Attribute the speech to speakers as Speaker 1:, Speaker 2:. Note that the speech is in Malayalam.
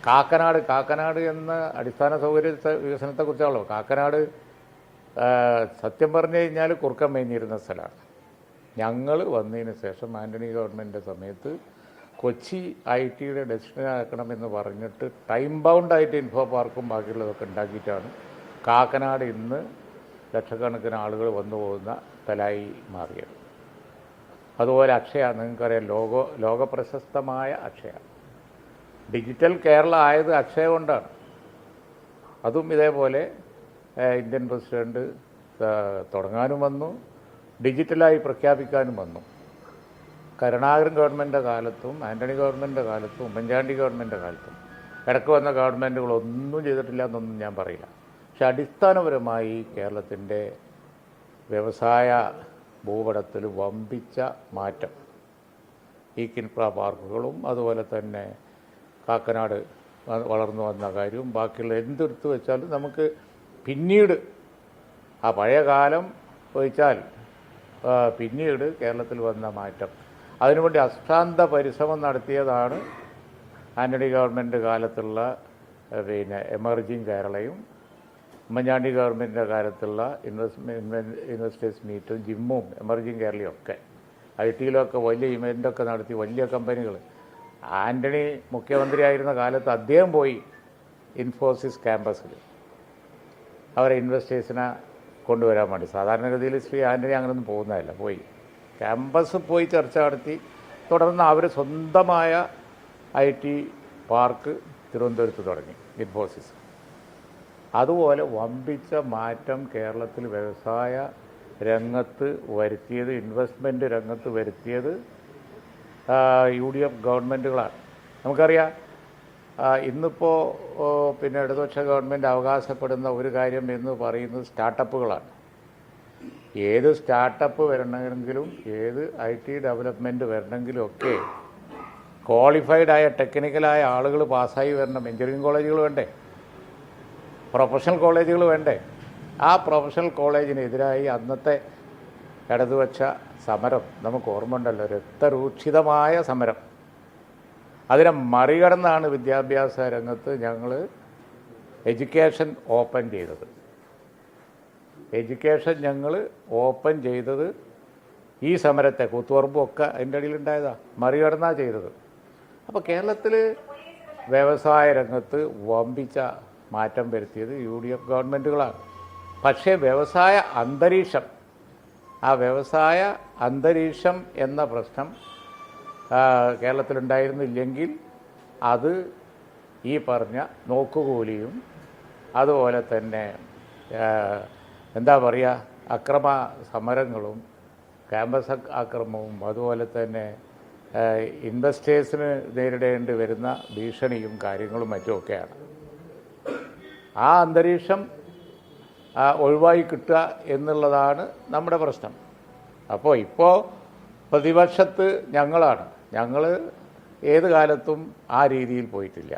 Speaker 1: കാക്കനാട് എന്ന അടിസ്ഥാന സൗകര്യ വികസനത്തെക്കുറിച്ചാണല്ലോ. കാക്കനാട് സത്യം പറഞ്ഞു കഴിഞ്ഞാൽ കുറുക്കം മേഞ്ഞിരുന്ന സ്ഥലമാണ്. ഞങ്ങൾ വന്നതിന് ശേഷം ആൻ്റണി ഗവൺമെൻറ്റിൻ്റെ സമയത്ത് കൊച്ചി IT-യുടെ ഡെസ്റ്റിനേഷൻ ആക്കണമെന്ന് പറഞ്ഞിട്ട് ടൈം ബൗണ്ടായിട്ട് ഇൻഫോ പാർക്കും ബാക്കിയുള്ളതൊക്കെ ഉണ്ടാക്കിയിട്ടാണ് കാക്കനാട് ഇന്ന് ലക്ഷക്കണക്കിന് ആളുകൾ വന്നു പോകുന്ന സ്ഥലമായി മാറിയത്. അതുപോലെ അക്ഷയ, നിങ്ങൾക്കറിയാം, ലോകപ്രശസ്തമായ അക്ഷയ. ഡിജിറ്റൽ കേരള ആയത് അക്ഷയ കൊണ്ടാണ്. അതും ഇതേപോലെ ഇന്ത്യൻ പ്രസിഡന്റ് തുടങ്ങാനും വന്നു, ഡിജിറ്റലായി പ്രഖ്യാപിക്കാനും വന്നു. കരുണാകരൻ ഗവൺമെൻറ്റിൻ്റെ കാലത്തും ആൻ്റണി ഗവൺമെൻറ്റിൻ്റെ കാലത്തും ഉമ്മൻചാണ്ടി ഗവൺമെൻറ്റിൻ്റെ കാലത്തും ഇടയ്ക്ക് വന്ന ഗവൺമെൻറ്റുകളൊന്നും ചെയ്തിട്ടില്ല എന്നൊന്നും ഞാൻ പറയില്ല. പക്ഷെ അടിസ്ഥാനപരമായി കേരളത്തിൻ്റെ വ്യവസായ ഭൂപടത്തിൽ വമ്പിച്ച മാറ്റം ഈ കിൻഫ്ര പാർക്കുകളും അതുപോലെ തന്നെ കാക്കനാട് വളർന്നു വന്ന കാര്യവും ബാക്കിയുള്ള എന്തെടുത്ത് വെച്ചാലും നമുക്ക് പിന്നീട് ആ പഴയ കാലം ഒഴിച്ചാൽ പിന്നീട് കേരളത്തിൽ വന്ന മാറ്റം, അതിനുവേണ്ടി അശ്രാന്ത പരിശ്രമം നടത്തിയതാണ് ആൻ്റണി ഗവൺമെൻറ് കാലത്തുള്ള എമർജിങ് കേരളയും ഉമ്മൻചാണ്ടി ഗവൺമെൻറ്റിൻ്റെ കാലത്തുള്ള ഇൻവെസ്റ്റേഴ്സ് മീറ്റും ജിമ്മും എമർജിങ് കേരളയും ഒക്കെ. IT-യിലൊക്കെ വലിയ ഇവൻ്റൊക്കെ നടത്തി വലിയ കമ്പനികൾ. ആൻ്റണി മുഖ്യമന്ത്രിയായിരുന്ന കാലത്ത് അദ്ദേഹം പോയി ഇൻഫോസിസ് ക്യാമ്പസിൽ അവരെ ഇൻവെസ്റ്റേഴ്സിനെ കൊണ്ടുവരാൻ വേണ്ടി. സാധാരണഗതിയിൽ ആൻ്റണി അങ്ങനെയൊന്നും പോകുന്നതല്ല. പോയി ക്യാമ്പസ് പോയി ചർച്ച നടത്തി തുടർന്ന് അവർ സ്വന്തമായ IT പാർക്ക് തിരുവനന്തപുരത്ത് തുടങ്ങി, ഇൻഫോസിസ്. അതുപോലെ വമ്പിച്ച മാറ്റം കേരളത്തിൽ വ്യവസായ രംഗത്ത് വരുത്തിയത്, ഇൻവെസ്റ്റ്മെൻറ്റ് രംഗത്ത് വരുത്തിയത് UDF ഗവൺമെൻറ്റുകളാണ്. നമുക്കറിയാം, ഇന്നിപ്പോൾ ഇടതുപക്ഷ ഗവൺമെൻറ് അവകാശപ്പെടുന്ന ഒരു കാര്യം എന്ന് പറയുന്നത് സ്റ്റാർട്ടപ്പുകളാണ്. ഏത് സ്റ്റാർട്ടപ്പ് വരണമെങ്കിലും ഏത് IT ഡെവലപ്മെൻറ്റ് വരണമെങ്കിലും ഒക്കെ ക്വാളിഫൈഡായ ടെക്നിക്കലായ ആളുകൾ പാസ്സായി വരണം. എഞ്ചിനീയറിംഗ് കോളേജുകൾ വേണ്ടേ, പ്രൊഫഷണൽ കോളേജുകൾ വേണ്ടേ? ആ പ്രൊഫഷണൽ കോളേജിനെതിരായി അന്നത്തെ ഇടതുപക്ഷ സമരം നമുക്ക് ഓർമ്മ ഉണ്ടല്ലോ, രക്തരൂക്ഷിതമായ സമരം. അതിനെ മറികടന്നാണ് വിദ്യാഭ്യാസ രംഗത്ത് ഞങ്ങൾ എഡ്യൂക്കേഷൻ ഓപ്പൺ ചെയ്തത്. ഞങ്ങൾ ഓപ്പൺ ചെയ്തത് ഈ സമരത്തെ, കൂത്തുപറമ്പും ഒക്കെ അതിൻ്റെ അടിയിലുണ്ടായതാണ്, മറികടന്നാണ് ചെയ്തത്. അപ്പോൾ കേരളത്തിൽ വ്യവസായ രംഗത്ത് വമ്പിച്ച മാറ്റം വരുത്തിയത് UDF ഗവൺമെൻറ്റുകളാണ്. പക്ഷേ വ്യവസായ അന്തരീക്ഷം എന്ന പ്രശ്നം കേരളത്തിലുണ്ടായിരുന്നില്ലെങ്കിൽ അത് ഈ പറഞ്ഞ നോക്കുകൂലിയും അതുപോലെ തന്നെ എന്താ പറയുക, അക്രമ സമരങ്ങളും ക്യാമ്പസ് ആക്രമണവും അതുപോലെ തന്നെ ഇൻവെസ്റ്റേഴ്സിന് നേരിടേണ്ടി വരുന്ന ഭീഷണിയും കാര്യങ്ങളും മറ്റുമൊക്കെയാണ്. ആ അന്തരീക്ഷം ഒഴിവായി കിട്ടുക എന്നുള്ളതാണ് നമ്മുടെ പ്രശ്നം. അപ്പോൾ ഇപ്പോൾ പ്രതിപക്ഷത്ത് ഞങ്ങളാണ്. ഞങ്ങൾ ഏത് കാലത്തും ആ രീതിയിൽ പോയിട്ടില്ല.